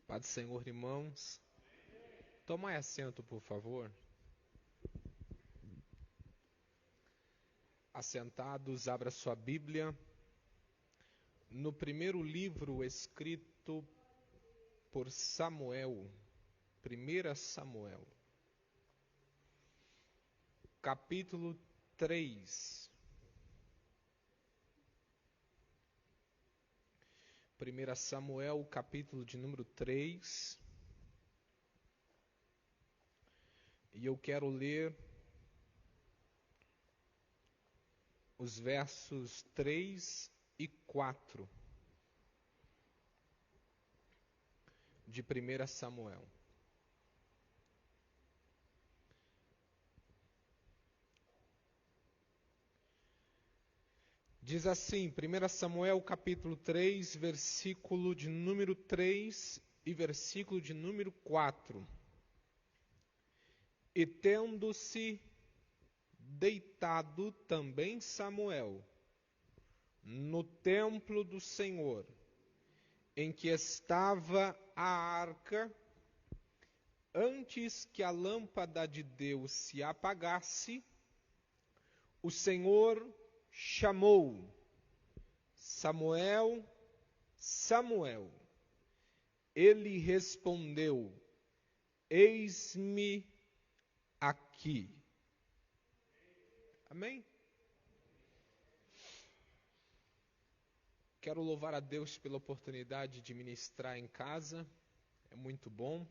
Paz do Senhor, irmãos. Tomai assento, por favor. Assentados, abra sua Bíblia no primeiro livro escrito por Samuel, 1 Samuel, capítulo 3. 1 Samuel, capítulo de número 3. E eu quero ler os versos 3 e 4 de 1 Samuel. Diz assim, 1 Samuel capítulo 3, versículo de número 3 e versículo de número 4. E tendo-se deitado também Samuel no templo do Senhor, em que estava a arca, antes que a lâmpada de Deus se apagasse, o Senhor chamou: Samuel, Samuel. Ele respondeu: eis-me aqui. Amém? Quero louvar a Deus pela oportunidade de ministrar em casa. É muito bom.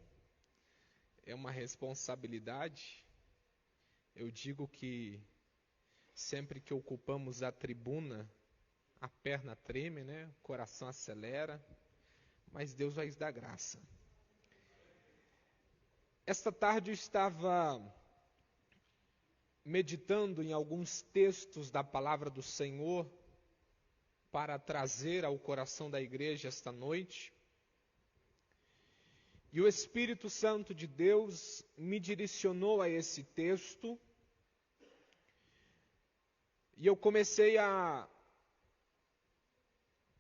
É uma responsabilidade. Eu digo que sempre que ocupamos a tribuna, a perna treme, né? O coração acelera, mas Deus vai dar graça. Esta tarde eu estava meditando em alguns textos da palavra do Senhor para trazer ao coração da igreja esta noite. E o Espírito Santo de Deus me direcionou a esse texto. E eu comecei a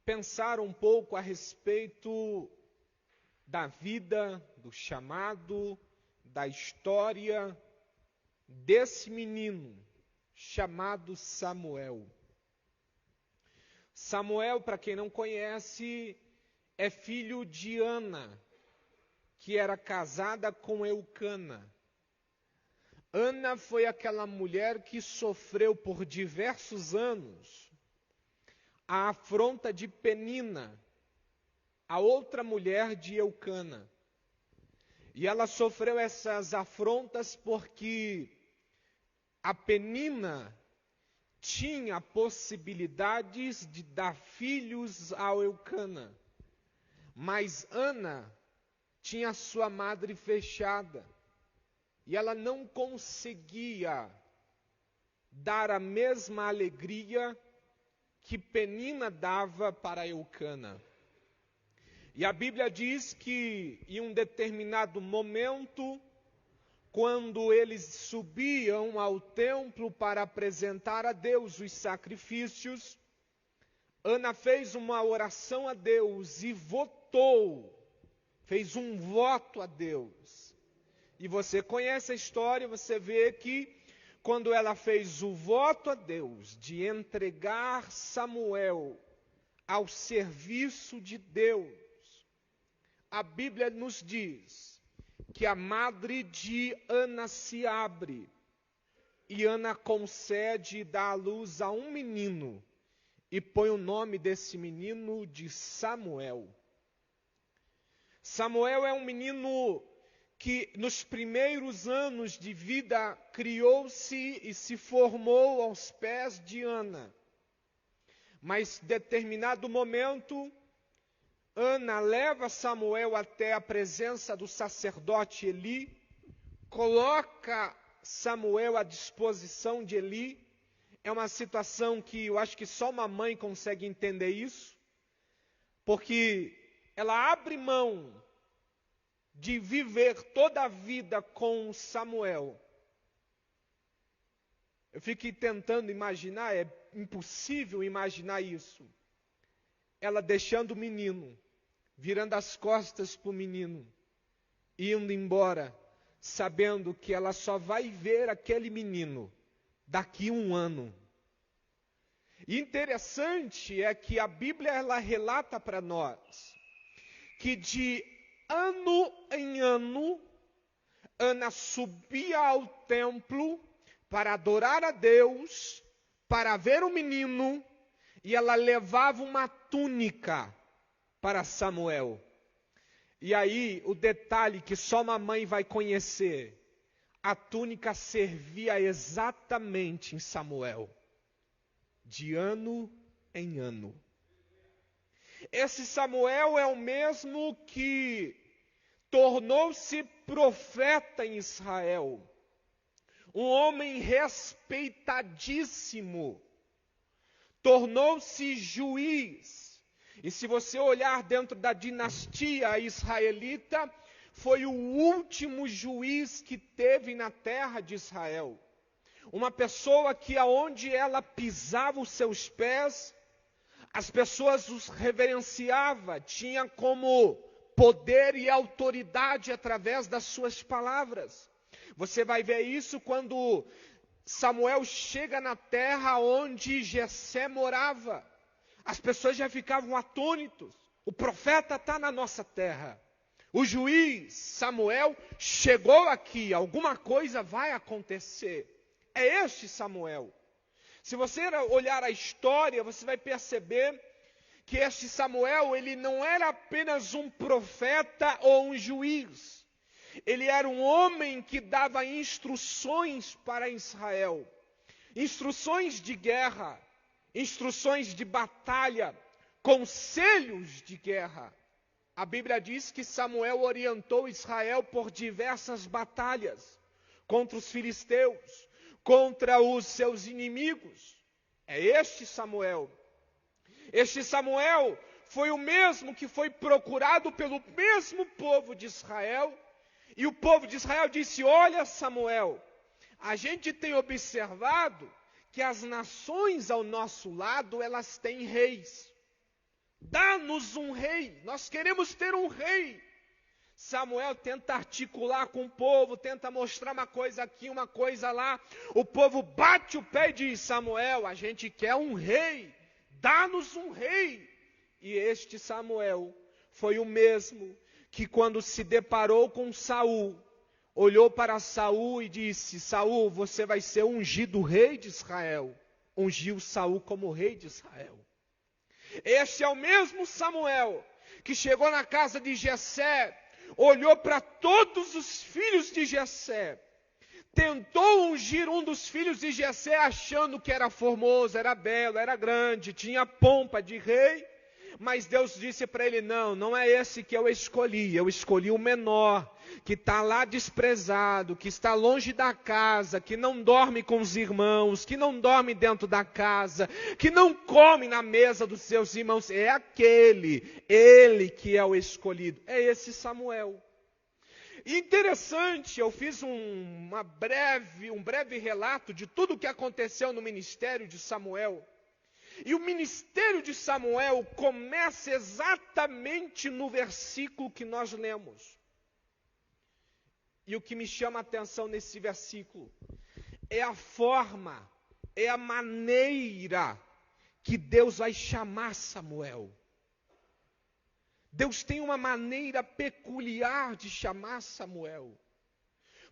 pensar um pouco a respeito da vida, do chamado, da história desse menino chamado Samuel. Samuel, para quem não conhece, é filho de Ana, que era casada com Eucana. Ana foi aquela mulher que sofreu por diversos anos a afronta de Penina, a outra mulher de Eucana. E ela sofreu essas afrontas porque a Penina tinha possibilidades de dar filhos a Eucana, mas Ana tinha sua madre fechada. E ela não conseguia dar a mesma alegria que Penina dava para Eucana. E a Bíblia diz que em um determinado momento, quando eles subiam ao templo para apresentar a Deus os sacrifícios, Ana fez uma oração a Deus e fez um voto a Deus. E você conhece a história, você vê que quando ela fez o voto a Deus de entregar Samuel ao serviço de Deus, a Bíblia nos diz que a madre de Ana se abre e Ana concede e dá à luz a um menino e põe o nome desse menino de Samuel. Samuel é um menino que nos primeiros anos de vida criou-se e se formou aos pés de Ana. Mas, em determinado momento, Ana leva Samuel até a presença do sacerdote Eli, coloca Samuel à disposição de Eli. É uma situação que eu acho que só uma mãe consegue entender isso, porque ela abre mão de viver toda a vida com Samuel. Eu fiquei tentando imaginar, é impossível imaginar isso. ela deixando o menino, virando as costas para o menino, indo embora, sabendo que ela só vai ver aquele menino daqui 1 ano. E interessante é que a Bíblia ela relata para nós que de ano em ano, Ana subia ao templo para adorar a Deus, para ver o menino, e ela levava uma túnica para Samuel. E aí, o detalhe que só uma mãe vai conhecer, a túnica servia exatamente em Samuel, de ano em ano. Esse Samuel é o mesmo que tornou-se profeta em Israel, um homem respeitadíssimo, tornou-se juiz. E se você olhar dentro da dinastia israelita, foi o último juiz que teve na terra de Israel. Uma pessoa que aonde ela pisava os seus pés, as pessoas os reverenciavam, tinha como poder e autoridade através das suas palavras. Você vai ver isso quando Samuel chega na terra onde Jessé morava. As pessoas já ficavam atônitos. O profeta está na nossa terra. O juiz Samuel chegou aqui. Alguma coisa vai acontecer. É este Samuel. Se você olhar a história, você vai perceber que este Samuel, ele não era apenas um profeta ou um juiz. Ele era um homem que dava instruções para Israel. Instruções de guerra, instruções de batalha, conselhos de guerra. A Bíblia diz que Samuel orientou Israel por diversas batalhas contra os filisteus, contra os seus inimigos. É este Samuel. Este Samuel foi o mesmo que foi procurado pelo mesmo povo de Israel. E o povo de Israel disse: olha, Samuel, a gente tem observado que as nações ao nosso lado, elas têm reis. Dá-nos um rei, nós queremos ter um rei. Samuel tenta articular com o povo, tenta mostrar uma coisa aqui, uma coisa lá. O povo bate o pé e diz: Samuel, a gente quer um rei, dá-nos um rei. E este Samuel foi o mesmo que quando se deparou com Saul, olhou para Saul e disse: Saul, você vai ser ungido rei de Israel. Ungiu Saul como rei de Israel. Este é o mesmo Samuel que chegou na casa de Jessé, olhou para todos os filhos de Jessé, tentou ungir um dos filhos de Jessé achando que era formoso, era belo, era grande, tinha pompa de rei, mas Deus disse para ele: não é esse que eu escolhi o menor, que está lá desprezado, que está longe da casa, que não dorme com os irmãos, que não dorme dentro da casa, que não come na mesa dos seus irmãos. É ele que é o escolhido, é esse Samuel. Interessante, eu fiz um breve relato de tudo o que aconteceu no ministério de Samuel. E o ministério de Samuel começa exatamente no versículo que nós lemos. E o que me chama a atenção nesse versículo é a forma, é a maneira que Deus vai chamar Samuel. Deus tem uma maneira peculiar de chamar Samuel.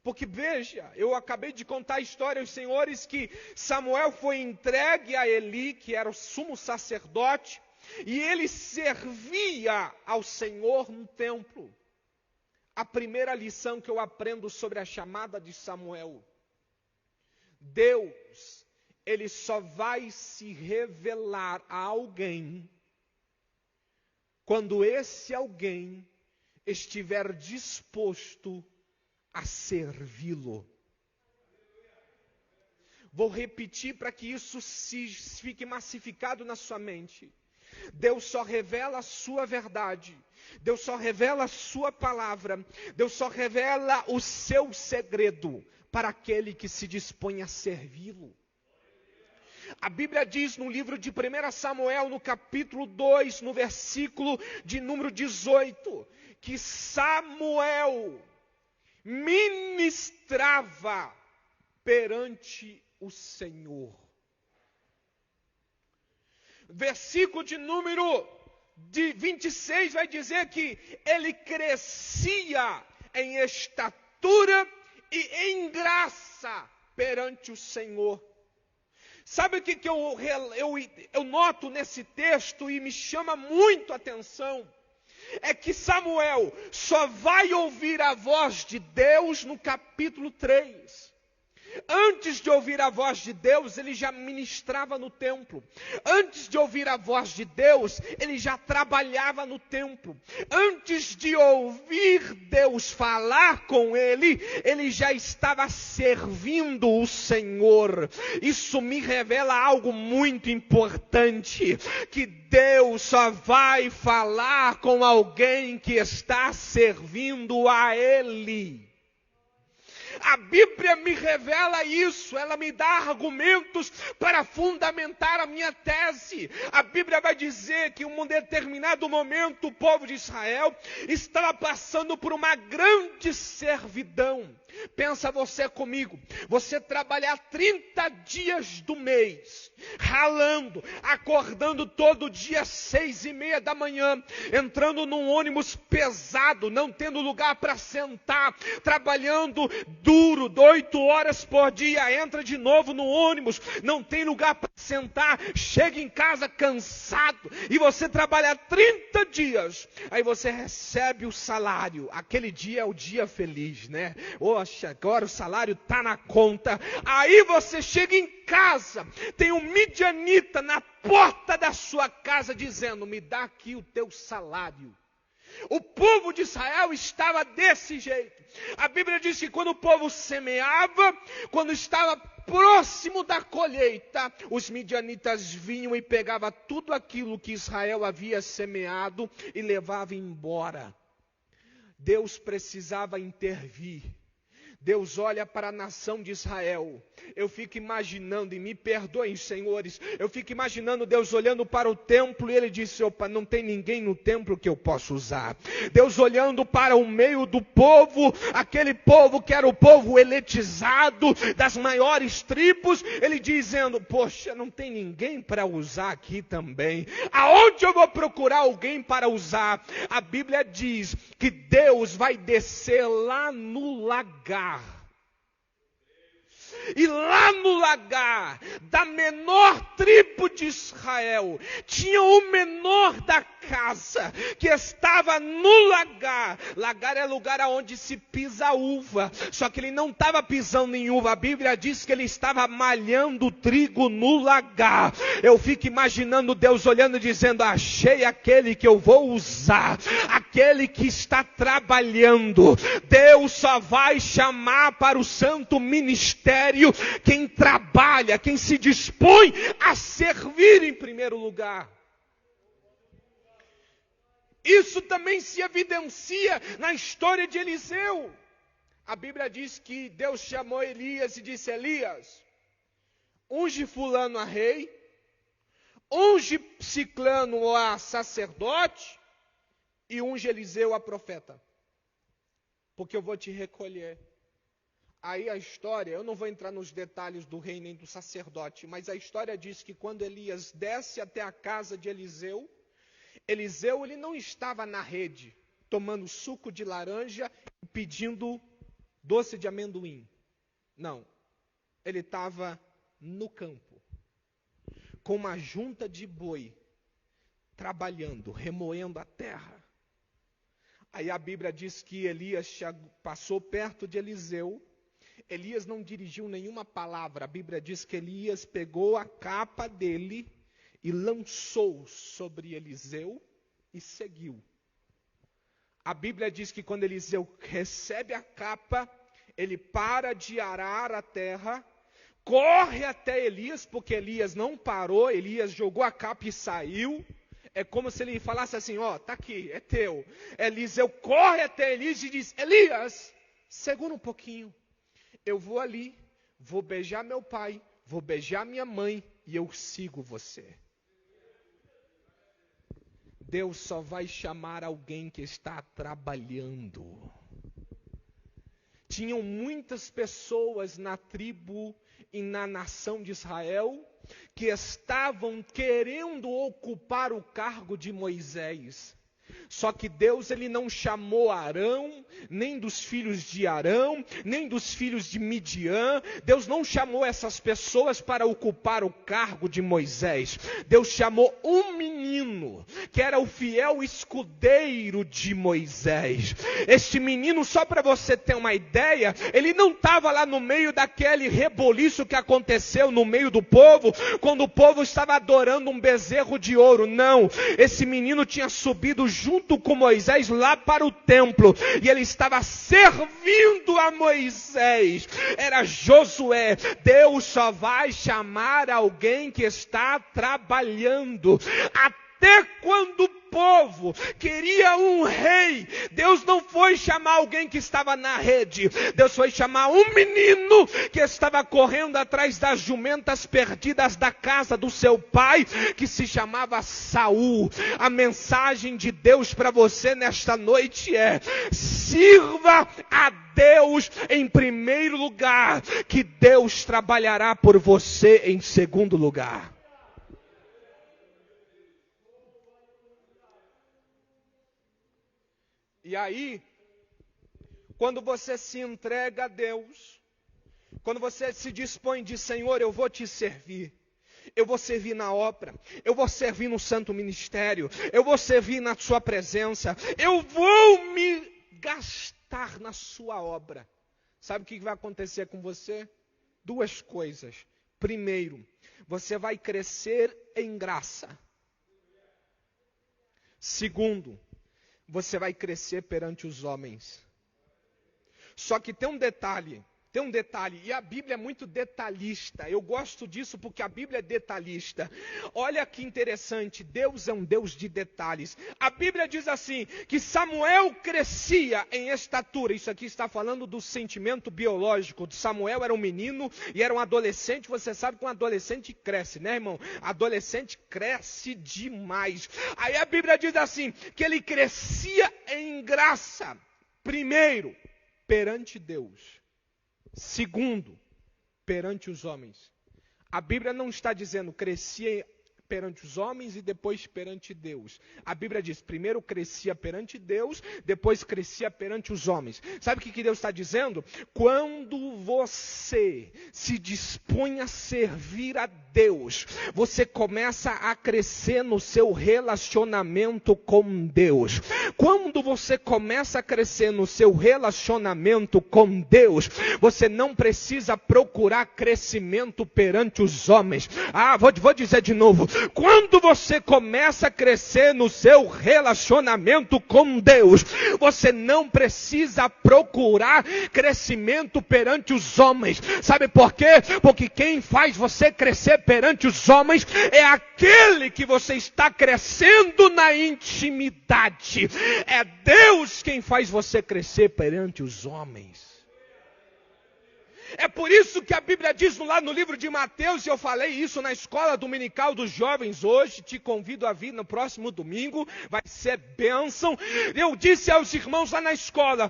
Porque veja, eu acabei de contar a história aos senhores que Samuel foi entregue a Eli, que era o sumo sacerdote, e ele servia ao Senhor no templo. A primeira lição que eu aprendo sobre a chamada de Samuel: Deus, ele só vai se revelar a alguém quando esse alguém estiver disposto a servi-lo. Vou repetir para que isso fique massificado na sua mente. Deus só revela a sua verdade, Deus só revela a sua palavra, Deus só revela o seu segredo para aquele que se dispõe a servi-lo. A Bíblia diz no livro de 1 Samuel, no capítulo 2, no versículo de número 18, que Samuel ministrava perante o Senhor. Versículo de número 26 vai dizer que ele crescia em estatura e em graça perante o Senhor. Sabe o que eu noto nesse texto e me chama muito a atenção? É que Samuel só vai ouvir a voz de Deus no capítulo 3. Antes de ouvir a voz de Deus, ele já ministrava no templo. Antes de ouvir a voz de Deus, ele já trabalhava no templo. Antes de ouvir Deus falar com ele, ele já estava servindo o Senhor. Isso me revela algo muito importante, que Deus só vai falar com alguém que está servindo a Ele. A Bíblia me revela isso, ela me dá argumentos para fundamentar a minha tese. A Bíblia vai dizer que em um determinado momento o povo de Israel estava passando por uma grande servidão. Pensa você comigo, você trabalhar 30 dias do mês, ralando, acordando todo dia às 6:30 da manhã, entrando num ônibus pesado, não tendo lugar para sentar, trabalhando duro, 8 horas por dia, entra de novo no ônibus, não tem lugar para sentar, chega em casa cansado, e você trabalha 30 dias, aí você recebe o salário, aquele dia é o dia feliz, né? Poxa, agora o salário está na conta. Aí você chega em casa, tem um midianita na porta da sua casa dizendo: me dá aqui o teu salário. O povo de Israel estava desse jeito. A Bíblia diz que quando o povo semeava, quando estava próximo da colheita, os midianitas vinham e pegavam tudo aquilo que Israel havia semeado e levavam embora. Deus precisava intervir. Deus olha para a nação de Israel. Eu fico imaginando, e me perdoem, senhores, eu fico imaginando Deus olhando para o templo e ele disse: opa, não tem ninguém no templo que eu possa usar. Deus olhando para o meio do povo, aquele povo que era o povo eletizado, das maiores tribos, ele dizendo: poxa, não tem ninguém para usar aqui também. Aonde eu vou procurar alguém para usar? A Bíblia diz que Deus vai descer lá no lagar. E lá no lagar, da menor tribo de Israel, tinha o menor da casa, que estava no lagar. Lagar é lugar onde se pisa uva, só que ele não estava pisando em uva. A Bíblia diz que ele estava malhando trigo no lagar. Eu fico imaginando Deus olhando e dizendo: achei aquele que eu vou usar, aquele que está trabalhando. Deus só vai chamar para o santo ministério quem trabalha, quem se dispõe a servir em primeiro lugar. Isso também se evidencia na história de Eliseu. A Bíblia diz que Deus chamou Elias e disse: Elias, unge fulano a rei, unge ciclano a sacerdote e unge Eliseu a profeta, porque eu vou te recolher. Aí a história, eu não vou entrar nos detalhes do rei nem do sacerdote, mas a história diz que quando Elias desce até a casa de Eliseu, Eliseu ele não estava na rede, tomando suco de laranja e pedindo doce de amendoim. Não, ele estava no campo, com uma junta de boi, trabalhando, remoendo a terra. Aí a Bíblia diz que Elias passou perto de Eliseu. Elias não dirigiu nenhuma palavra. A Bíblia diz que Elias pegou a capa dele e lançou sobre Eliseu e seguiu. A Bíblia diz que quando Eliseu recebe a capa, ele para de arar a terra, corre até Elias, porque Elias não parou, Elias jogou a capa e saiu. É como se ele falasse assim: ó, tá aqui, é teu. Eliseu corre até Elias e diz: Elias, segura um pouquinho. Eu vou ali, vou beijar meu pai, vou beijar minha mãe e eu sigo você. Deus só vai chamar alguém que está trabalhando. Tinham muitas pessoas na tribo e na nação de Israel que estavam querendo ocupar o cargo de Moisés. Só que Deus, ele não chamou Arão, nem dos filhos de Arão, nem dos filhos de Midian. Deus não chamou essas pessoas para ocupar o cargo de Moisés. Deus chamou um menino, que era o fiel escudeiro de Moisés. Este menino, só para você ter uma ideia, ele não estava lá no meio daquele reboliço que aconteceu no meio do povo, quando o povo estava adorando um bezerro de ouro. Não, esse menino tinha subido junto com Moisés lá para o templo, e ele estava servindo a Moisés. Era Josué. Deus só vai chamar alguém que está trabalhando. Até quando o povo queria um rei, Deus não foi chamar alguém que estava na rede. Deus foi chamar um menino que estava correndo atrás das jumentas perdidas da casa do seu pai, que se chamava Saul. A mensagem de Deus para você nesta noite é: sirva a Deus em primeiro lugar, que Deus trabalhará por você em segundo lugar. E aí, quando você se entrega a Deus, quando você se dispõe de Senhor, eu vou te servir, eu vou servir na obra, eu vou servir no santo ministério, eu vou servir na sua presença, eu vou me gastar na sua obra. Sabe o que vai acontecer com você? Duas coisas. Primeiro, você vai crescer em graça. Segundo, você vai crescer perante os homens. Só que tem um detalhe, e a Bíblia é muito detalhista. Eu gosto disso porque a Bíblia é detalhista. Olha que interessante, Deus é um Deus de detalhes. A Bíblia diz assim, que Samuel crescia em estatura. Isso aqui está falando do sentimento biológico. Samuel era um menino e era um adolescente. Você sabe que um adolescente cresce, né, irmão? Adolescente cresce demais. Aí a Bíblia diz assim, que ele crescia em graça. Primeiro, perante Deus. Segundo, perante os homens. A Bíblia não está dizendo crescia perante os homens e depois perante Deus. A Bíblia diz, primeiro crescia perante Deus, depois crescia perante os homens. Sabe o que Deus está dizendo? Quando você se dispõe a servir a Deus, você começa a crescer no seu relacionamento com Deus. Quando você começa a crescer no seu relacionamento com Deus, você não precisa procurar crescimento perante os homens. Vou dizer de novo. Quando você começa a crescer no seu relacionamento com Deus, você não precisa procurar crescimento perante os homens. Sabe por quê? Porque quem faz você crescer perante os homens é aquele que você está crescendo na intimidade. É Deus quem faz você crescer perante os homens. É por isso que a Bíblia diz lá no livro de Mateus, e eu falei isso na escola dominical dos jovens hoje, te convido a vir no próximo domingo, vai ser bênção. Eu disse aos irmãos lá na escola,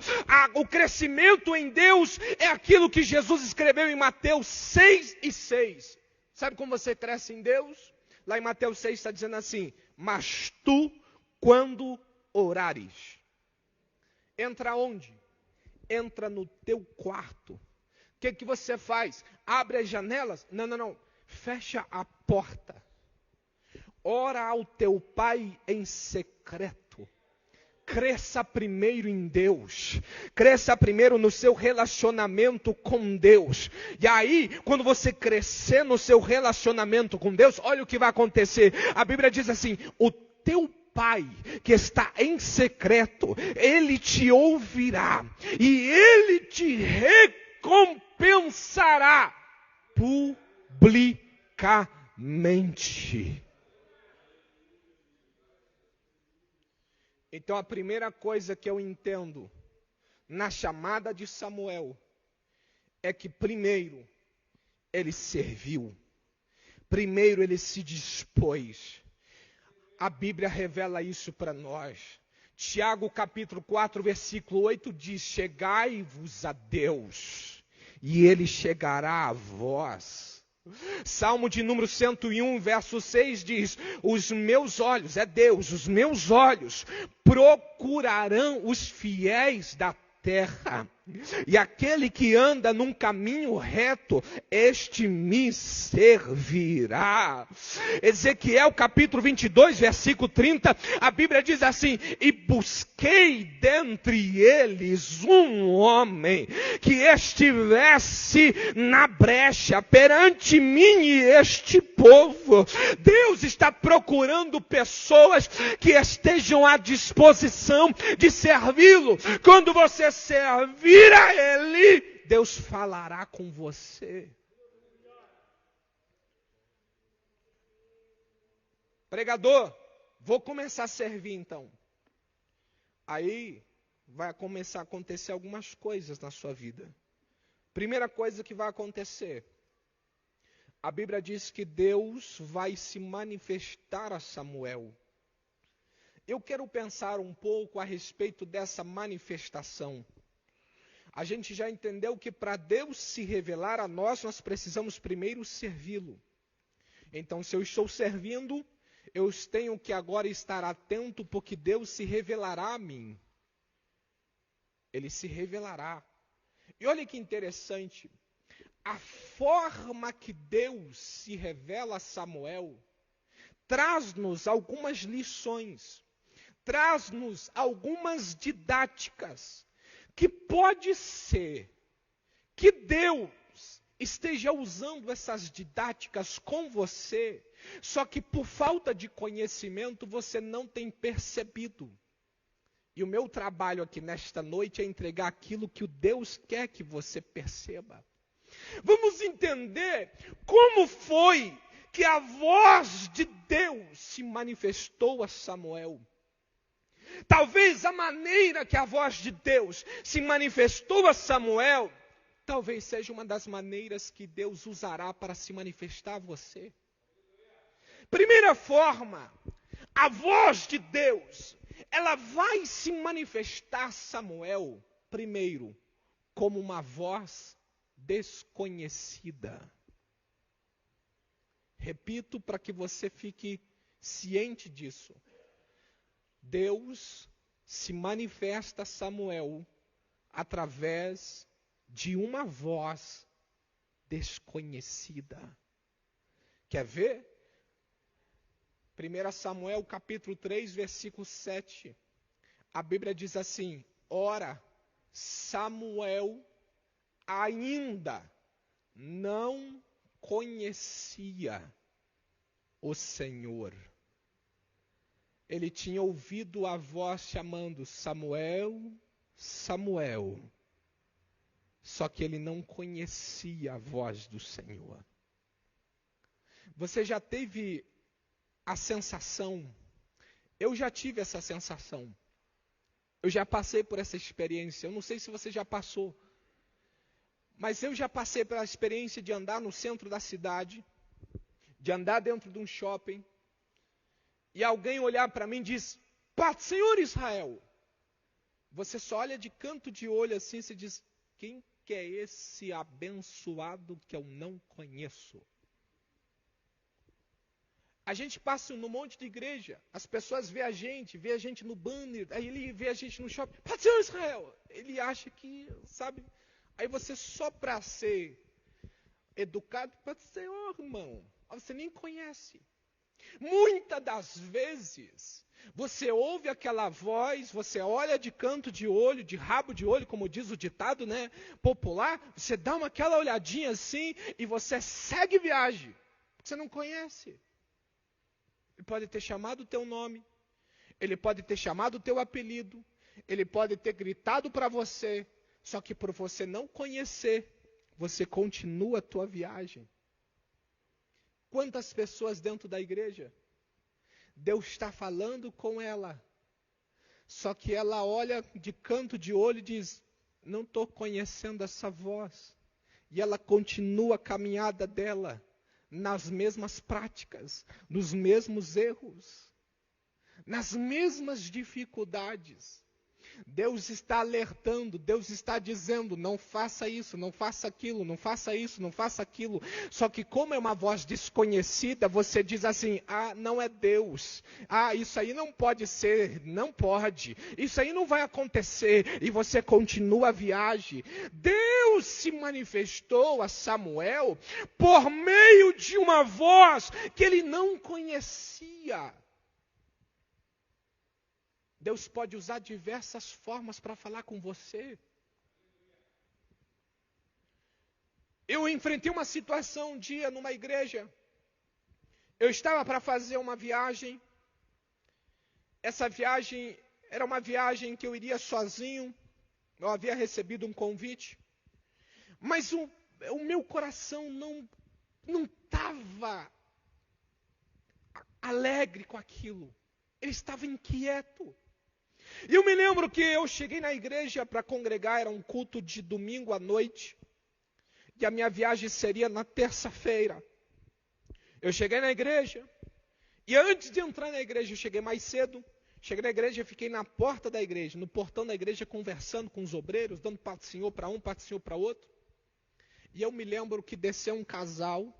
o crescimento em Deus é aquilo que Jesus escreveu em Mateus 6:6. Sabe como você cresce em Deus? Lá em Mateus 6 está dizendo assim, mas tu, quando orares, entra onde? Entra no teu quarto. O que você faz? Abre as janelas? Não. Fecha a porta. Ora ao teu pai em secreto. Cresça primeiro em Deus. Cresça primeiro no seu relacionamento com Deus. E aí, quando você crescer no seu relacionamento com Deus, olha o que vai acontecer. A Bíblia diz assim, o teu Pai que está em secreto, Ele te ouvirá e Ele te recompensará publicamente. Então a primeira coisa que eu entendo na chamada de Samuel é que primeiro ele serviu. Primeiro ele se dispôs. A Bíblia revela isso para nós. Tiago capítulo 4, versículo 8 diz: chegai-vos a Deus, e Ele chegará a vós. Salmo de número 101, verso 6 diz: os meus olhos, é Deus, os meus olhos procurarão os fiéis da terra, e aquele que anda num caminho reto, este me servirá. Ezequiel capítulo 22, versículo 30, a Bíblia diz assim: e busquei dentre eles um homem que estivesse na brecha perante mim e este povo. Deus está procurando pessoas que estejam à disposição de servi-lo. Quando você servir a Ele, Deus falará com você. Pregador, vou começar a servir então. Aí vai começar a acontecer algumas coisas na sua vida. Primeira coisa que vai acontecer: a Bíblia diz que Deus vai se manifestar a Samuel. Eu quero pensar um pouco a respeito dessa manifestação. A gente já entendeu que para Deus se revelar a nós, nós precisamos primeiro servi-lo. Então, se eu estou servindo, eu tenho que agora estar atento, porque Deus se revelará a mim. Ele se revelará. E olha que interessante, a forma que Deus se revela a Samuel traz-nos algumas lições, traz-nos algumas didáticas, que pode ser que Deus esteja usando essas didáticas com você, só que por falta de conhecimento você não tem percebido. E o meu trabalho aqui nesta noite é entregar aquilo que o Deus quer que você perceba. Vamos entender como foi que a voz de Deus se manifestou a Samuel. Talvez a maneira que a voz de Deus se manifestou a Samuel, talvez seja uma das maneiras que Deus usará para se manifestar a você. Primeira forma, a voz de Deus, ela vai se manifestar a Samuel, primeiro, como uma voz desconhecida. Repito para que você fique ciente disso. Deus se manifesta a Samuel através de uma voz desconhecida. Quer ver? 1 Samuel capítulo 3, versículo 7. A Bíblia diz assim: ora, Samuel ainda não conhecia o Senhor. Ele tinha ouvido a voz chamando Samuel, Samuel. Só que ele não conhecia a voz do Senhor. Você já teve a sensação? Eu já tive essa sensação. Eu já passei por essa experiência. Eu não sei se você já passou. Mas eu já passei pela experiência de andar no centro da cidade, de andar dentro de um shopping, e alguém olhar para mim e diz: paz, Senhor Israel. Você só olha de canto de olho assim e se diz: quem que é esse abençoado que eu não conheço? A gente passa num monte de igreja, as pessoas vê a gente no banner, aí ele vê a gente no shopping: paz, Senhor Israel. Ele acha que, sabe, aí você só para ser educado, pode ser: ó, irmão, você nem conhece. Muitas das vezes, você ouve aquela voz, você olha de canto de olho, de rabo de olho, como diz o ditado, né, popular, você dá aquela olhadinha assim e você segue viagem, porque você não conhece. Ele pode ter chamado o teu nome, ele pode ter chamado o teu apelido, ele pode ter gritado para você, só que por você não conhecer, você continua a tua viagem. Quantas pessoas dentro da igreja, Deus está falando com ela, só que ela olha de canto de olho e diz: não estou conhecendo essa voz. E ela continua a caminhada dela, nas mesmas práticas, nos mesmos erros, nas mesmas dificuldades. Deus está alertando, Deus está dizendo, não faça isso, não faça aquilo, não faça isso, não faça aquilo. Só que como é uma voz desconhecida, você diz assim, não é Deus. Isso aí não pode ser, não pode. Isso aí não vai acontecer. E você continua a viagem. Deus se manifestou a Samuel por meio de uma voz que ele não conhecia. Deus pode usar diversas formas para falar com você. Eu enfrentei uma situação um dia numa igreja. Eu estava para fazer uma viagem. Essa viagem era uma viagem que eu iria sozinho. Eu havia recebido um convite. Mas o meu coração não estava alegre com aquilo. Ele estava inquieto. E eu me lembro que eu cheguei na igreja para congregar, era um culto de domingo à noite, e a minha viagem seria na terça-feira. Eu cheguei na igreja, e antes de entrar na igreja, eu cheguei mais cedo, cheguei na igreja e fiquei na porta da igreja, no portão da igreja, conversando com os obreiros, dando parte do Senhor para um, parte do Senhor para outro. E eu me lembro que desceu um casal,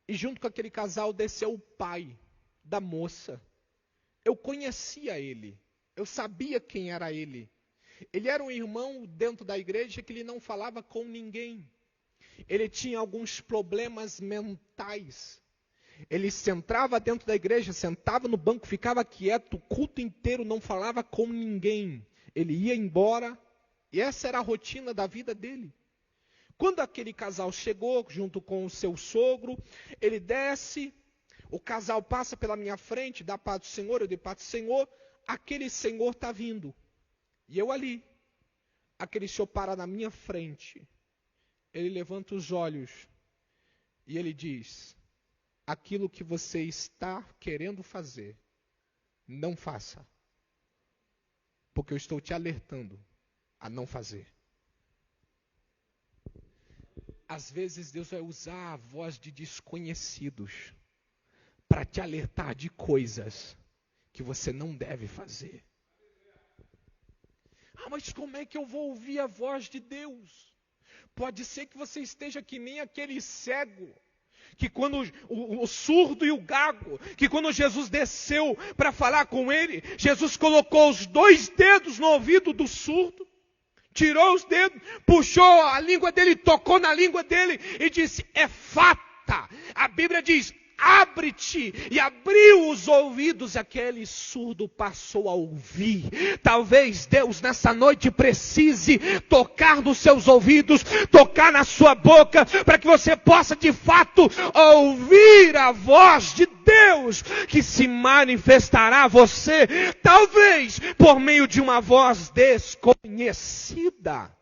e junto com aquele casal desceu o pai da moça. Eu conhecia ele, eu sabia quem era ele. Ele era um irmão dentro da igreja que ele não falava com ninguém. Ele tinha alguns problemas mentais. Ele entrava dentro da igreja, sentava no banco, ficava quieto, o culto inteiro, não falava com ninguém. Ele ia embora, e essa era a rotina da vida dele. Quando aquele casal chegou, junto com o seu sogro, ele desce. O casal passa pela minha frente, dá paz do Senhor, eu dei paz do Senhor. Aquele senhor está vindo. E eu ali. Aquele senhor para na minha frente. Ele levanta os olhos. E ele diz, aquilo que você está querendo fazer, não faça. Porque eu estou te alertando a não fazer. Às vezes Deus vai usar a voz de desconhecidos para te alertar de coisas que você não deve fazer. Mas como é que eu vou ouvir a voz de Deus? Pode ser que você esteja que nem aquele cego, que quando o surdo e o gago, que quando Jesus desceu para falar com ele, Jesus colocou os 2 dedos no ouvido do surdo, tirou os dedos, puxou a língua dele, tocou na língua dele e disse, Efata. A Bíblia diz, abre-te, e abriu os ouvidos, e aquele surdo passou a ouvir. Talvez Deus nessa noite precise tocar nos seus ouvidos, tocar na sua boca, para que você possa de fato ouvir a voz de Deus, que se manifestará a você, talvez por meio de uma voz desconhecida.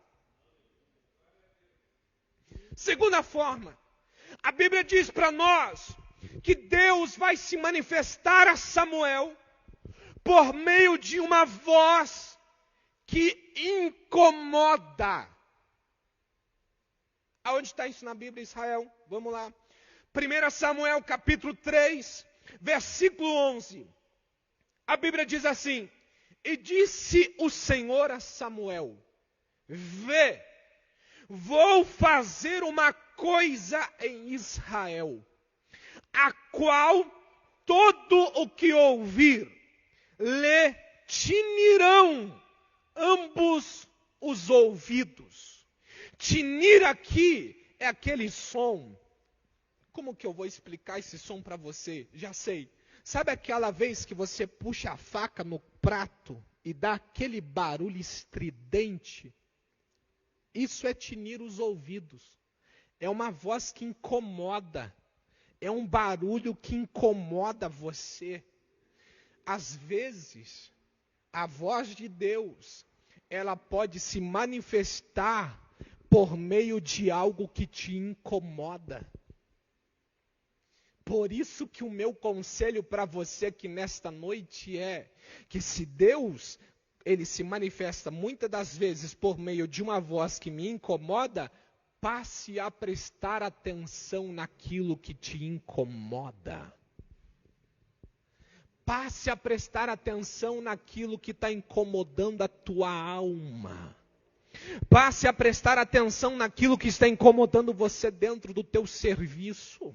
Segunda forma, a Bíblia diz para nós que Deus vai se manifestar a Samuel por meio de uma voz que incomoda. Aonde está isso na Bíblia, Israel? Vamos lá. 1 Samuel capítulo 3, versículo 11. A Bíblia diz assim, e disse o Senhor a Samuel, vê, vou fazer uma coisa em Israel, a qual todo o que ouvir lhe tinirão ambos os ouvidos. Tinir aqui é aquele som. Como que eu vou explicar esse som para você? Já sei. Sabe aquela vez que você puxa a faca no prato e dá aquele barulho estridente? Isso é tinir os ouvidos. É uma voz que incomoda. É um barulho que incomoda você. Às vezes, a voz de Deus, ela pode se manifestar por meio de algo que te incomoda. Por isso que o meu conselho para você aqui nesta noite é que se Deus, ele se manifesta muitas das vezes por meio de uma voz que me incomoda, passe a prestar atenção naquilo que te incomoda. Passe a prestar atenção naquilo que está incomodando a tua alma. Passe a prestar atenção naquilo que está incomodando você dentro do teu serviço.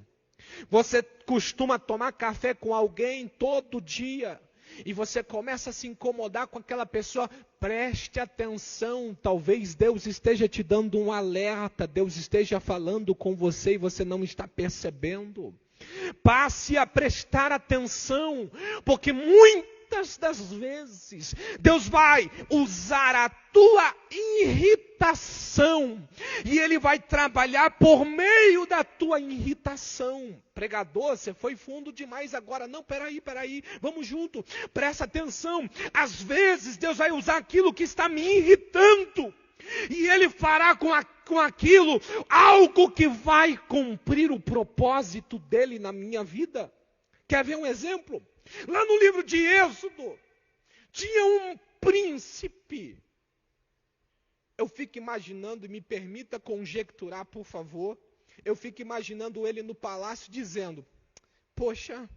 Você costuma tomar café com alguém todo dia e você começa a se incomodar com aquela pessoa. Preste atenção, talvez Deus esteja te dando um alerta, Deus esteja falando com você e você não está percebendo. Passe a prestar atenção, porque muitas das vezes Deus vai usar a tua irritação e Ele vai trabalhar por meio da tua irritação. Pregador, você foi fundo demais agora. Não, peraí, vamos junto, presta atenção. Às vezes Deus vai usar aquilo que está me irritando e Ele fará com aquilo algo que vai cumprir o propósito dEle na minha vida. Quer ver um exemplo? Lá no livro de Êxodo, tinha um príncipe. Eu fico imaginando, e me permita conjecturar, por favor. Eu fico imaginando ele no palácio dizendo: poxa,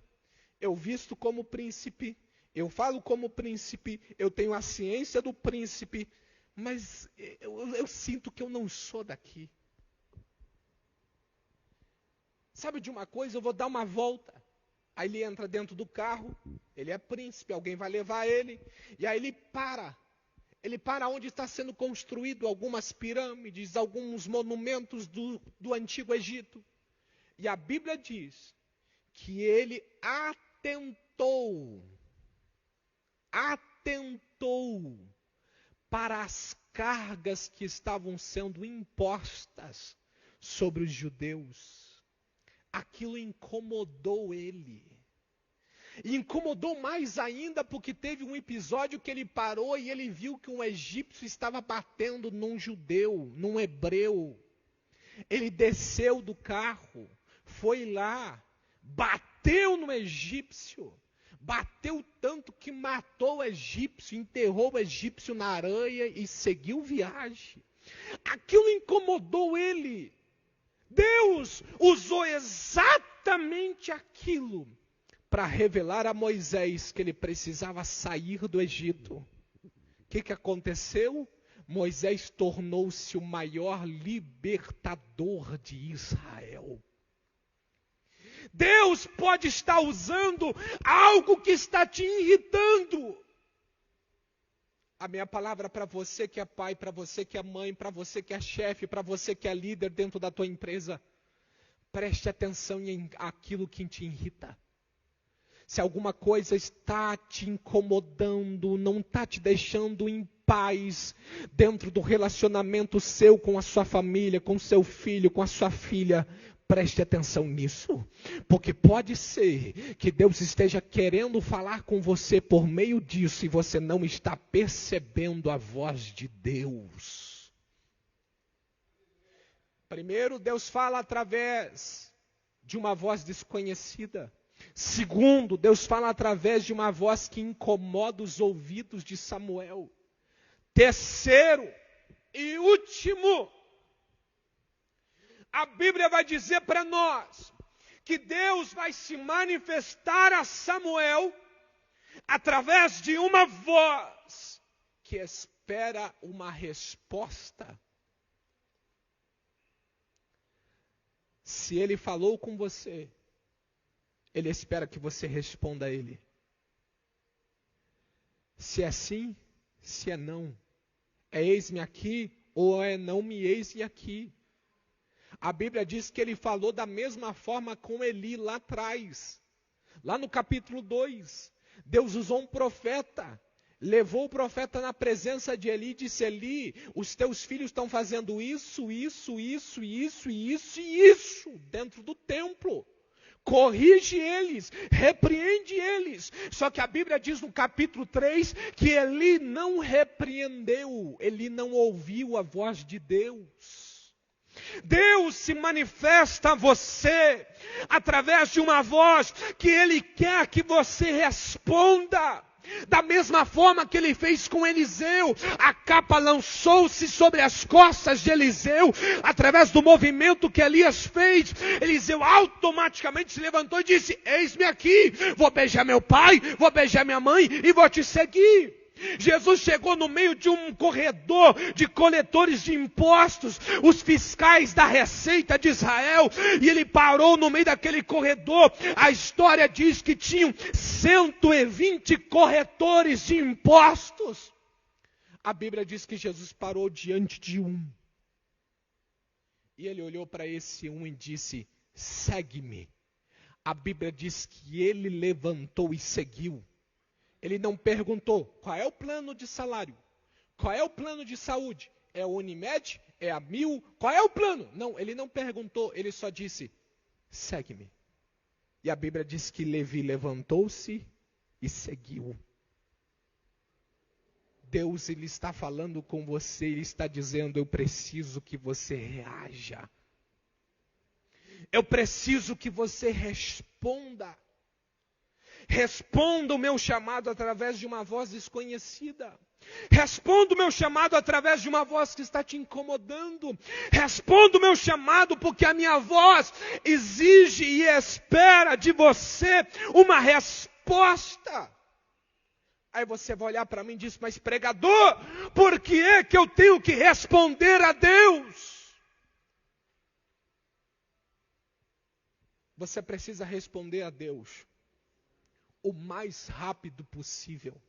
eu visto como príncipe, eu falo como príncipe, eu tenho a ciência do príncipe, mas eu sinto que eu não sou daqui. Sabe de uma coisa? Eu vou dar uma volta. Aí ele entra dentro do carro, ele é príncipe, alguém vai levar ele, e aí ele para. Ele para onde está sendo construído algumas pirâmides, alguns monumentos do Antigo Egito. E a Bíblia diz que ele atentou para as cargas que estavam sendo impostas sobre os judeus. Aquilo incomodou ele. E incomodou mais ainda porque teve um episódio que ele parou e ele viu que um egípcio estava batendo num judeu, num hebreu. Ele desceu do carro, foi lá, bateu no egípcio, bateu tanto que matou o egípcio, enterrou o egípcio na areia e seguiu viagem. Aquilo incomodou ele. Deus usou exatamente aquilo para revelar a Moisés que ele precisava sair do Egito. O que aconteceu? Moisés tornou-se o maior libertador de Israel. Deus pode estar usando algo que está te irritando. A minha palavra para você que é pai, para você que é mãe, para você que é chefe, para você que é líder dentro da tua empresa, preste atenção em aquilo que te irrita. Se alguma coisa está te incomodando, não está te deixando em paz dentro do relacionamento seu com a sua família, com o seu filho, com a sua filha, preste atenção nisso, porque pode ser que Deus esteja querendo falar com você por meio disso e você não está percebendo a voz de Deus. Primeiro, Deus fala através de uma voz desconhecida. Segundo, Deus fala através de uma voz que incomoda os ouvidos de Samuel. Terceiro e último, a Bíblia vai dizer para nós que Deus vai se manifestar a Samuel através de uma voz que espera uma resposta. Se ele falou com você, ele espera que você responda a ele. Se é sim, se é não. É eis-me aqui ou é não me eis-me aqui. A Bíblia diz que ele falou da mesma forma com Eli lá atrás. Lá no capítulo 2, Deus usou um profeta. Levou o profeta na presença de Eli e disse: Eli, os teus filhos estão fazendo isso dentro do templo. Corrige eles, repreende eles. Só que a Bíblia diz no capítulo 3 que Eli não repreendeu, ele não ouviu a voz de Deus. Deus se manifesta a você através de uma voz que Ele quer que você responda. Da mesma forma que ele fez com Eliseu, a capa lançou-se sobre as costas de Eliseu, através do movimento que Elias fez. Eliseu automaticamente se levantou e disse: eis-me aqui, vou beijar meu pai, vou beijar minha mãe e vou te seguir. Jesus chegou no meio de um corredor de coletores de impostos, os fiscais da Receita de Israel, e ele parou no meio daquele corredor. A história diz que tinham 120 corretores de impostos. A Bíblia diz que Jesus parou diante de um. E ele olhou para esse um e disse: segue-me. A Bíblia diz que ele levantou e seguiu. Ele não perguntou qual é o plano de salário, qual é o plano de saúde, é o Unimed, é a Mil, qual é o plano? Não, ele não perguntou, ele só disse: segue-me. E a Bíblia diz que Levi levantou-se e seguiu. Deus, ele está falando com você, ele está dizendo: eu preciso que você reaja. Eu preciso que você responda. Responda o meu chamado através de uma voz desconhecida. Responda o meu chamado através de uma voz que está te incomodando. Responda o meu chamado porque a minha voz exige e espera de você uma resposta. Aí você vai olhar para mim e diz: mas pregador, por que é que eu tenho que responder a Deus? Você precisa responder a Deus o mais rápido possível.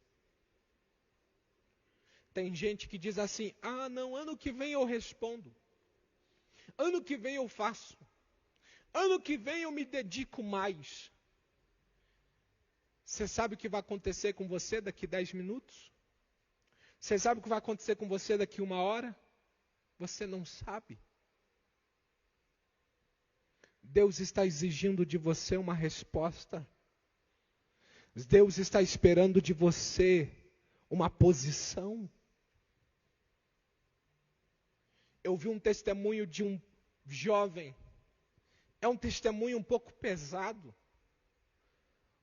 Tem gente que diz assim: ah não, ano que vem eu respondo. Ano que vem eu faço. Ano que vem eu me dedico mais. Você sabe o que vai acontecer com você daqui 10 minutos? Você sabe o que vai acontecer com você daqui 1 hora? Você não sabe. Deus está exigindo de você uma resposta. Deus está esperando de você uma posição. Eu vi um testemunho de um jovem. É um testemunho um pouco pesado.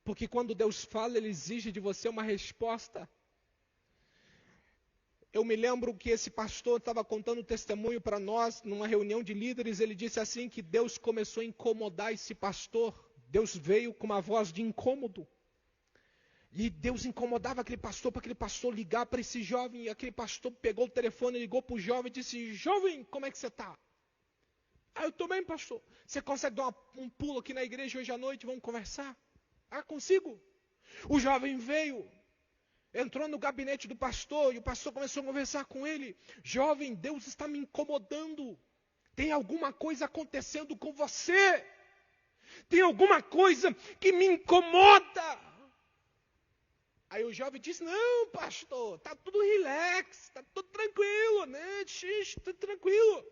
Porque quando Deus fala, Ele exige de você uma resposta. Eu me lembro que esse pastor estava contando um testemunho para nós, numa reunião de líderes. Ele disse assim que Deus começou a incomodar esse pastor. Deus veio com uma voz de incômodo. E Deus incomodava aquele pastor, para aquele pastor ligar para esse jovem. E aquele pastor pegou o telefone, ligou para o jovem e disse: jovem, como é que você está? Ah, eu estou bem, pastor. Você consegue dar um pulo aqui na igreja hoje à noite? Vamos conversar? Ah, consigo. O jovem veio, entrou no gabinete do pastor e o pastor começou a conversar com ele. Jovem, Deus está me incomodando. Tem alguma coisa acontecendo com você. Tem alguma coisa que me incomoda. Aí o jovem disse: não, pastor, está tudo relax, está tudo tranquilo, né? Tudo tranquilo.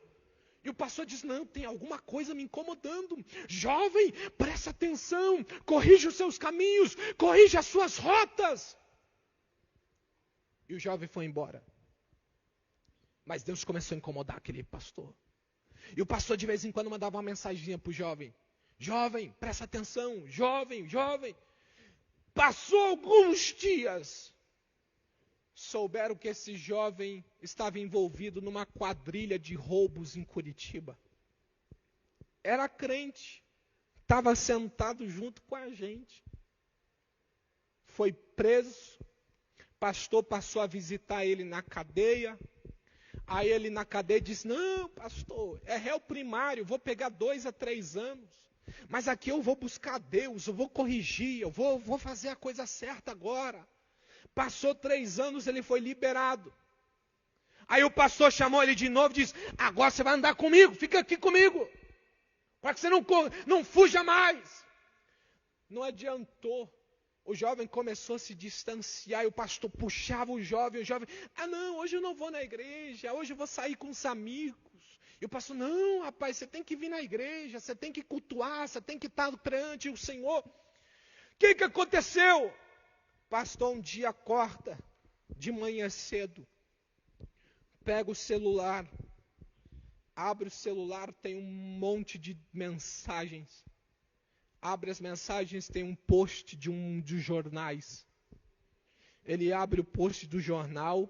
E o pastor disse: não, tem alguma coisa me incomodando. Jovem, presta atenção, corrija os seus caminhos, corrija as suas rotas. E o jovem foi embora. Mas Deus começou a incomodar aquele pastor. E o pastor de vez em quando mandava uma mensaginha para o jovem: jovem, presta atenção, jovem, jovem. Passou alguns dias, souberam que esse jovem estava envolvido numa quadrilha de roubos em Curitiba. Era crente, estava sentado junto com a gente. Foi preso, pastor passou a visitar ele na cadeia. Aí ele na cadeia disse: não, pastor, é réu primário, vou pegar 2 a 3 anos. Mas aqui eu vou buscar Deus, eu vou corrigir, eu vou fazer a coisa certa agora. Passou 3 anos, ele foi liberado. Aí o pastor chamou ele de novo e disse: agora você vai andar comigo, fica aqui comigo, para que você não fuja mais. Não adiantou. O jovem começou a se distanciar e o pastor puxava o jovem. Ah não, hoje eu não vou na igreja, hoje eu vou sair com os amigos. E o pastor: não, rapaz, você tem que vir na igreja, você tem que cultuar, você tem que estar perante o Senhor. O que aconteceu? Pastor um dia acorda de manhã cedo, pega o celular, abre o celular, tem um monte de mensagens. Abre as mensagens, tem um post de um dos jornais. Ele abre o post do jornal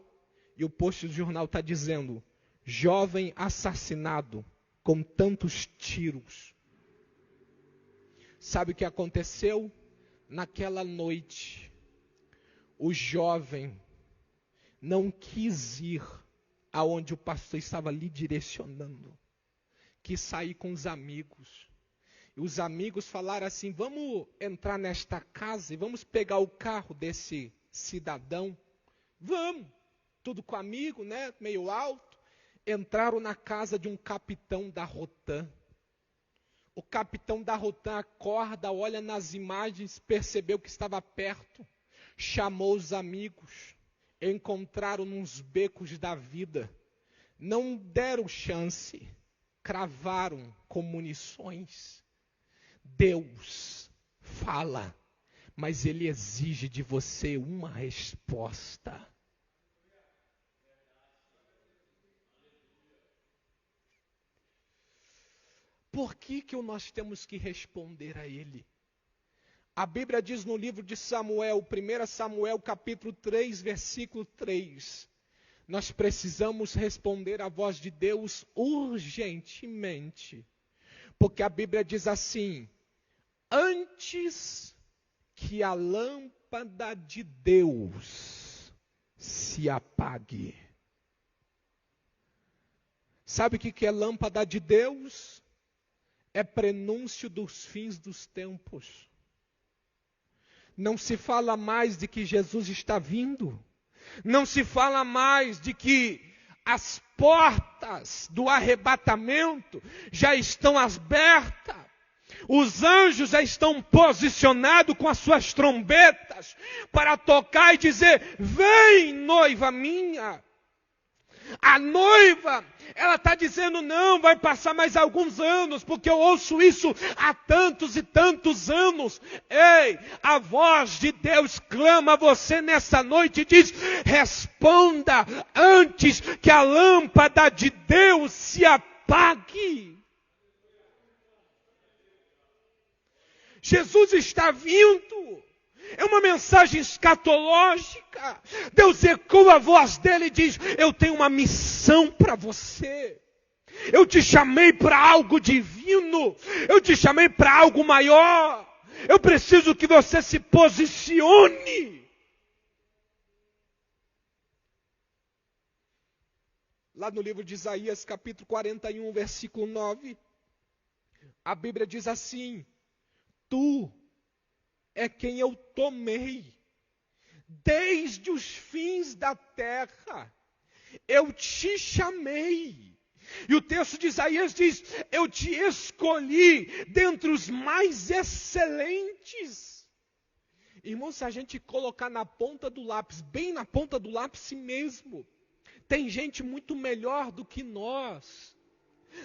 e o post do jornal está dizendo: jovem assassinado com tantos tiros. Sabe o que aconteceu? Naquela noite, o jovem não quis ir aonde o pastor estava lhe direcionando. Quis sair com os amigos. E os amigos falaram assim: vamos entrar nesta casa e vamos pegar o carro desse cidadão. Vamos. Tudo com amigo, né? Meio alto. Entraram na casa de um capitão da Rotan. O capitão da Rotan acorda, olha nas imagens, percebeu que estava perto. Chamou os amigos. Encontraram nos becos da vida. Não deram chance. Cravaram com munições. Deus fala, mas Ele exige de você uma resposta. Por que nós temos que responder a Ele? A Bíblia diz no livro de Samuel, 1 Samuel capítulo 3, versículo 3. Nós precisamos responder à voz de Deus urgentemente. Porque a Bíblia diz assim: antes que a lâmpada de Deus se apague. Sabe o que é lâmpada de Deus? É prenúncio dos fins dos tempos. Não se fala mais de que Jesus está vindo. Não se fala mais de que as portas do arrebatamento já estão abertas. Os anjos já estão posicionados com as suas trombetas para tocar e dizer: vem, noiva minha. A noiva, ela está dizendo: não, vai passar mais alguns anos, porque eu ouço isso há tantos e tantos anos. Ei, a voz de Deus clama a você nessa noite e diz: responda antes que a lâmpada de Deus se apague. Jesus está vindo. É uma mensagem escatológica. Deus ecoa a voz dele e diz: eu tenho uma missão para você. Eu te chamei para algo divino. Eu te chamei para algo maior. Eu preciso que você se posicione. Lá no livro de Isaías, capítulo 41, versículo 9, a Bíblia diz assim: tu é quem eu tomei, desde os fins da terra, eu te chamei. E o texto de Isaías diz: eu te escolhi dentre os mais excelentes. Irmãos, se a gente colocar na ponta do lápis, bem na ponta do lápis mesmo, tem gente muito melhor do que nós.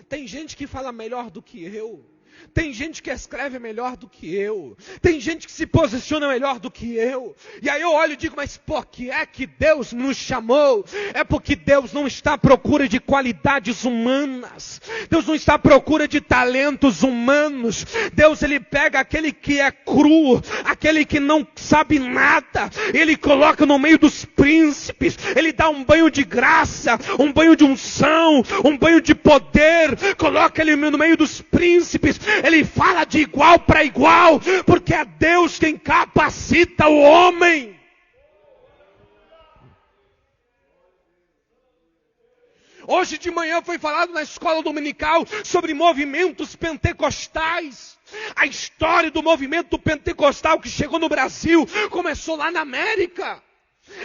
Tem gente que fala melhor do que eu. Tem gente que escreve melhor do que eu. Tem gente que se posiciona melhor do que eu. E aí eu olho e digo: mas por que é que Deus nos chamou? É porque Deus não está à procura de qualidades humanas. Deus não está à procura de talentos humanos. Deus, Ele pega aquele que é cru, aquele que não sabe nada, Ele coloca no meio dos príncipes. Ele dá um banho de graça, um banho de unção, um banho de poder. Coloca Ele no meio dos príncipes. Ele fala de igual para igual, porque é Deus quem capacita o homem. Hoje de manhã foi falado na escola dominical sobre movimentos pentecostais. A história do movimento pentecostal que chegou no Brasil começou lá na América.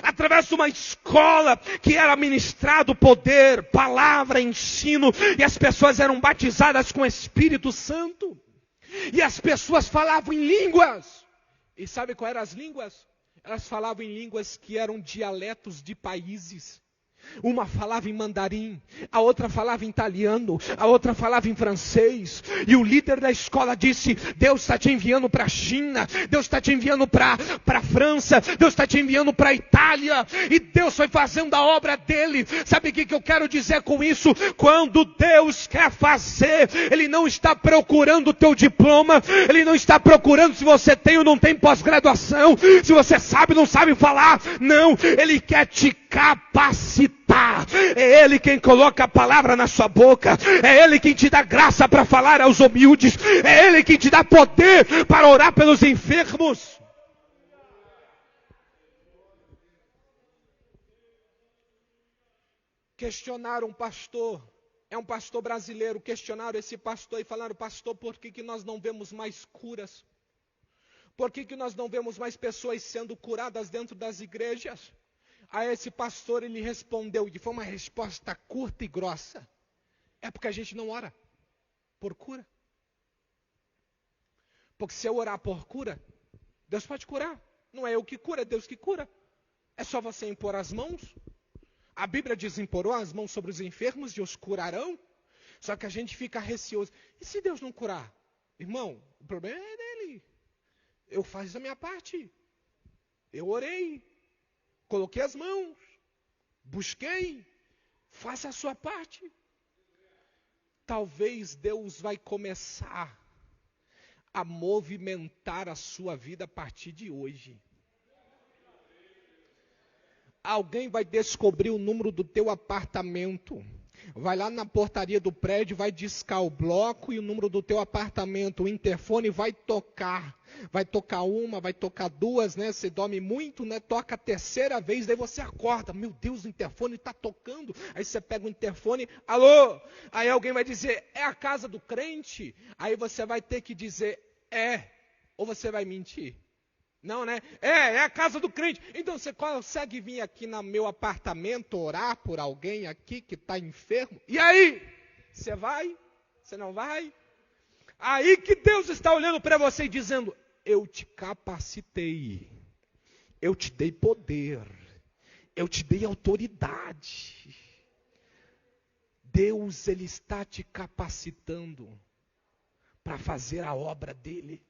Através de uma escola que era ministrado poder, palavra, ensino, e as pessoas eram batizadas com o Espírito Santo. E as pessoas falavam em línguas. E sabe qual eram as línguas? Elas falavam em línguas que eram dialetos de países. Uma falava em mandarim, a outra falava em italiano, a outra falava em francês. E o líder da escola disse: Deus está te enviando para a China, Deus está te enviando para a França, Deus está te enviando para a Itália. E Deus foi fazendo a obra dele. Sabe o que eu quero dizer com isso? Quando Deus quer fazer, Ele não está procurando o teu diploma, Ele não está procurando se você tem ou não tem pós-graduação, se você sabe ou não sabe falar. Não, Ele quer te capacitar. É Ele quem coloca a palavra na sua boca. É Ele quem te dá graça para falar aos humildes. É Ele quem te dá poder para orar pelos enfermos. Questionaram um pastor, é um pastor brasileiro, questionaram esse pastor e falaram: pastor, por que nós não vemos mais curas? Por que nós não vemos mais pessoas sendo curadas dentro das igrejas? A esse pastor ele respondeu, e foi uma resposta curta e grossa: é porque a gente não ora por cura. Porque se eu orar por cura, Deus pode curar. Não é eu que cura, é Deus que cura. É só você impor as mãos. A Bíblia diz: imporou as mãos sobre os enfermos e os curarão. Só que a gente fica receoso. E se Deus não curar? Irmão, o problema é dele. Eu faço a minha parte. Eu orei. Coloquei as mãos, busquei, faça a sua parte. Talvez Deus vai começar a movimentar a sua vida a partir de hoje. Alguém vai descobrir o número do teu apartamento. Vai lá na portaria do prédio, vai discar o bloco e o número do teu apartamento. O interfone vai tocar. Vai tocar uma, vai tocar duas, né? Você dorme muito, né? Toca a terceira vez, daí você acorda. Meu Deus, o interfone está tocando. Aí você pega o interfone, alô? Aí alguém vai dizer: é a casa do crente? Aí você vai ter que dizer: é. Ou você vai mentir? Não, né? É a casa do crente. Então você consegue vir aqui no meu apartamento orar por alguém aqui que está enfermo? E aí? Você vai? Você não vai? Aí que Deus está olhando para você e dizendo: eu te capacitei, eu te dei poder, eu te dei autoridade. Deus, Ele está te capacitando para fazer a obra dEle.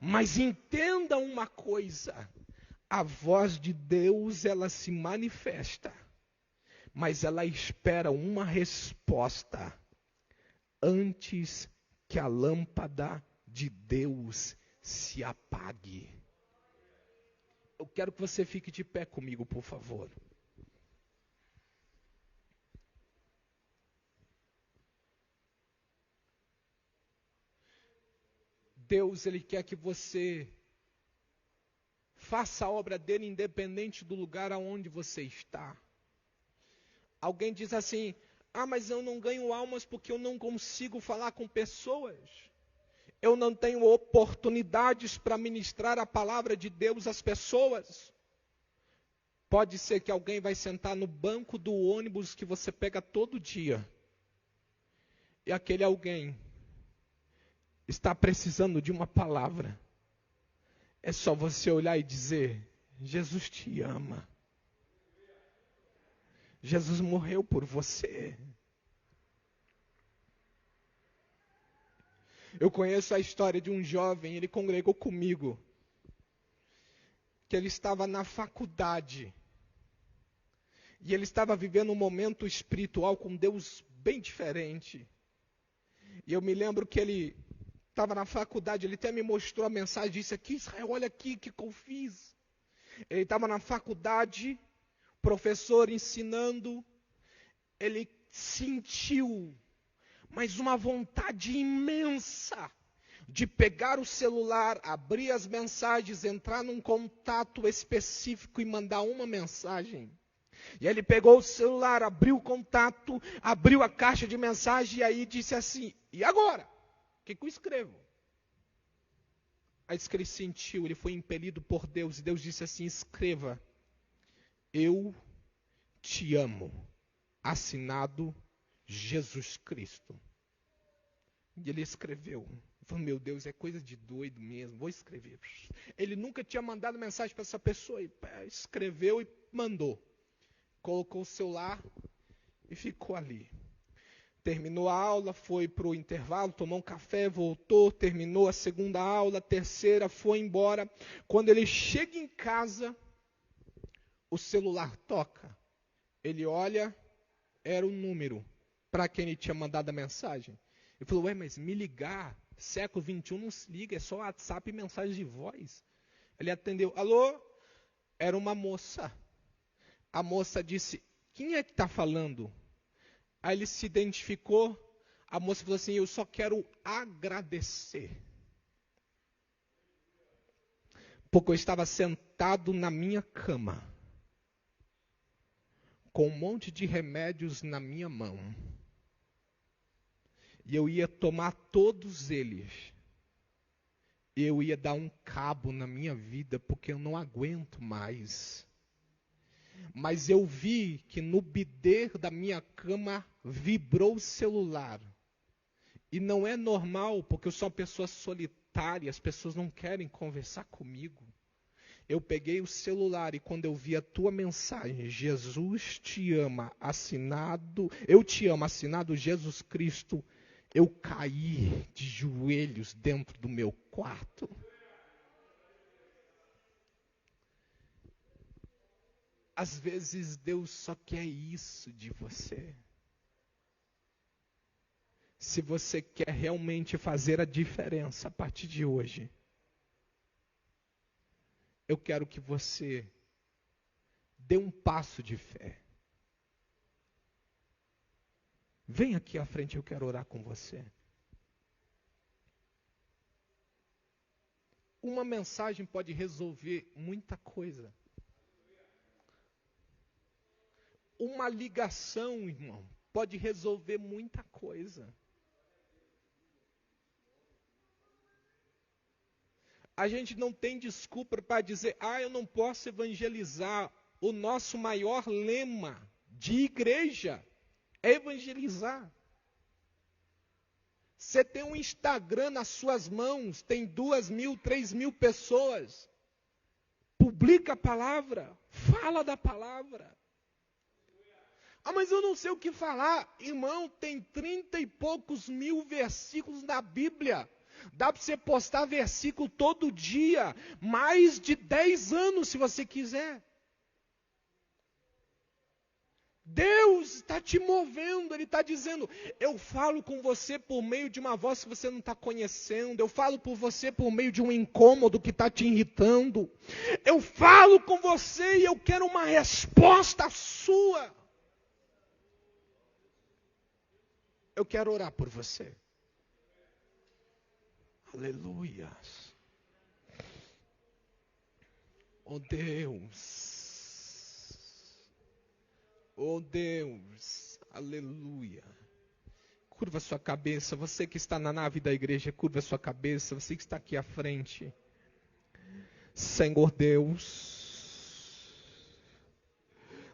Mas entenda uma coisa: a voz de Deus, ela se manifesta, mas ela espera uma resposta antes que a lâmpada de Deus se apague. Eu quero que você fique de pé comigo, por favor. Deus, Ele quer que você faça a obra dele independente do lugar aonde você está. Alguém diz assim: ah, mas eu não ganho almas porque eu não consigo falar com pessoas. Eu não tenho oportunidades para ministrar a palavra de Deus às pessoas. Pode ser que alguém vai sentar no banco do ônibus que você pega todo dia. E aquele alguém está precisando de uma palavra. É só você olhar e dizer: Jesus te ama. Jesus morreu por você. Eu conheço a história de um jovem, ele congregou comigo, que ele estava na faculdade. E ele estava vivendo um momento espiritual com Deus bem diferente. E eu me lembro que ele estava na faculdade, ele até me mostrou a mensagem, disse aqui: Israel, olha aqui o que eu fiz. Ele estava na faculdade, professor ensinando, ele sentiu, mas uma vontade imensa de pegar o celular, abrir as mensagens, entrar num contato específico e mandar uma mensagem. E ele pegou o celular, abriu o contato, abriu a caixa de mensagem e aí disse assim: e agora? O que eu escrevo? Aí disse que ele sentiu, ele foi impelido por Deus, e Deus disse assim: escreva: eu te amo, assinado Jesus Cristo. E ele escreveu. Falei: meu Deus, é coisa de doido mesmo, vou escrever. Ele nunca tinha mandado mensagem para essa pessoa, e escreveu e mandou. colocou o celular e ficou ali. Terminou a aula, foi para o intervalo, tomou um café, voltou, terminou a segunda aula, a terceira, foi embora. Quando ele chega em casa, o celular toca. Ele olha, era o número para quem ele tinha mandado a mensagem. Ele falou, ué, mas me ligar, século XXI não se liga, é só WhatsApp e mensagem de voz. Ele atendeu, alô? Era uma moça. A moça disse, quem é que está falando? Aí ele se identificou, a moça falou assim, eu só quero agradecer. Porque eu estava sentado na minha cama, com um monte de remédios na minha mão. E eu ia tomar todos eles. E eu ia dar um cabo na minha vida, porque eu não aguento mais. Mas eu vi que no bidê da minha cama vibrou o celular. E não é normal, porque eu sou uma pessoa solitária, as pessoas não querem conversar comigo. Eu peguei o celular e quando eu vi a tua mensagem, Jesus te ama, assinado, eu te amo, assinado Jesus Cristo, eu caí de joelhos dentro do meu quarto. Às vezes Deus só quer isso de você. Se você quer realmente fazer a diferença a partir de hoje, eu quero que você dê um passo de fé. Vem aqui à frente, eu quero orar com você. Uma mensagem pode resolver muita coisa. Uma ligação, irmão, pode resolver muita coisa. A gente não tem desculpa para dizer, eu não posso evangelizar. O nosso maior lema de igreja é evangelizar. Você tem um Instagram nas suas mãos, tem 2.000, 3.000 pessoas. Publica a palavra, fala da palavra. Mas eu não sei o que falar. Irmão, tem 30 e poucos mil versículos na Bíblia. Dá para você postar versículo todo dia. Mais de 10 anos, se você quiser. Deus está te movendo. Ele está dizendo, eu falo com você por meio de uma voz que você não está conhecendo. Eu falo por você por meio de um incômodo que está te irritando. Eu falo com você e eu quero uma resposta sua. Eu quero orar por você. Aleluia. Oh Deus. Oh Deus. Aleluia. Curva sua cabeça. Você que está na nave da igreja, curva sua cabeça. Você que está aqui à frente. Senhor Deus.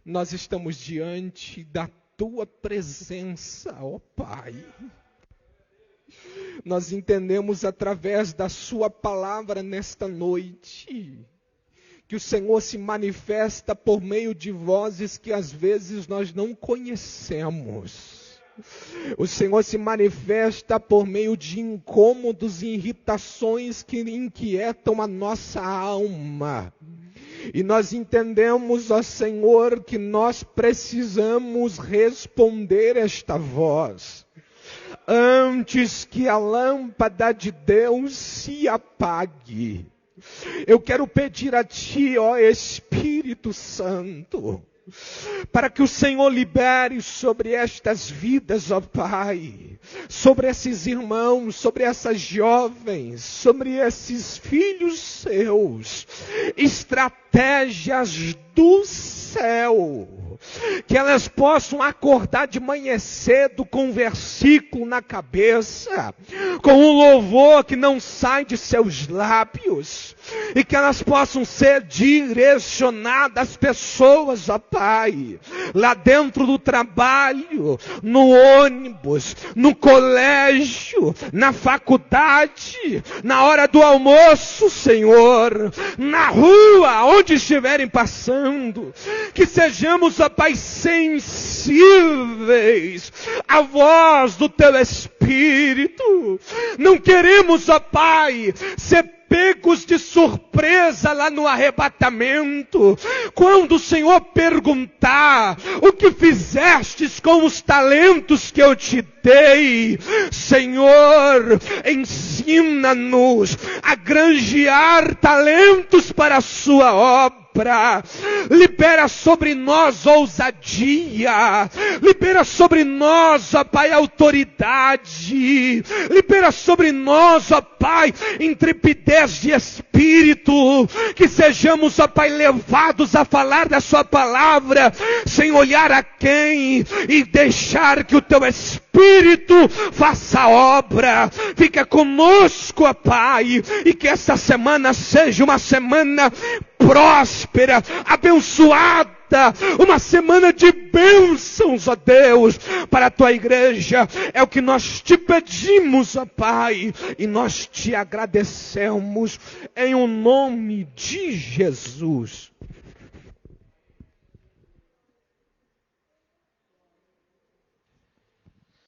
Nós estamos diante da tua presença, ó Pai. Nós entendemos através da sua palavra nesta noite, que o Senhor se manifesta por meio de vozes que às vezes nós não conhecemos. O Senhor se manifesta por meio de incômodos e irritações que inquietam a nossa alma. E nós entendemos, ó Senhor, que nós precisamos responder esta voz. Antes que a lâmpada de Deus se apague. Eu quero pedir a Ti, ó Espírito Santo, para que o Senhor libere sobre estas vidas, ó Pai, sobre esses irmãos, sobre essas jovens, sobre esses filhos seus, estratégias do céu, que elas possam acordar de manhã cedo com um versículo na cabeça, com um louvor que não sai de seus lábios, e que elas possam ser direcionadas, pessoas, ó Pai, lá dentro do trabalho, no ônibus, no colégio, na faculdade, na hora do almoço, Senhor, na rua, onde estiverem passando, que sejamos, ó ó Pai, sensíveis à voz do Teu Espírito. Não queremos, ó Pai, ser pegos de surpresa lá no arrebatamento, quando o Senhor perguntar: o que fizestes com os talentos que eu te dei? Senhor, ensina-nos a granjear talentos para a sua obra. Libera sobre nós ousadia, libera sobre nós, ó Pai, autoridade, libera sobre nós, ó Pai, intrepidez de espírito, que sejamos, ó Pai, levados a falar da sua palavra, sem olhar a quem, e deixar que o Teu Espírito faça a obra. Fica conosco, ó Pai, e que esta semana seja uma semana próspera, abençoada, uma semana de bênçãos, ó Deus, para a Tua igreja. É o que nós te pedimos, ó Pai, e nós te agradecemos em o nome de Jesus.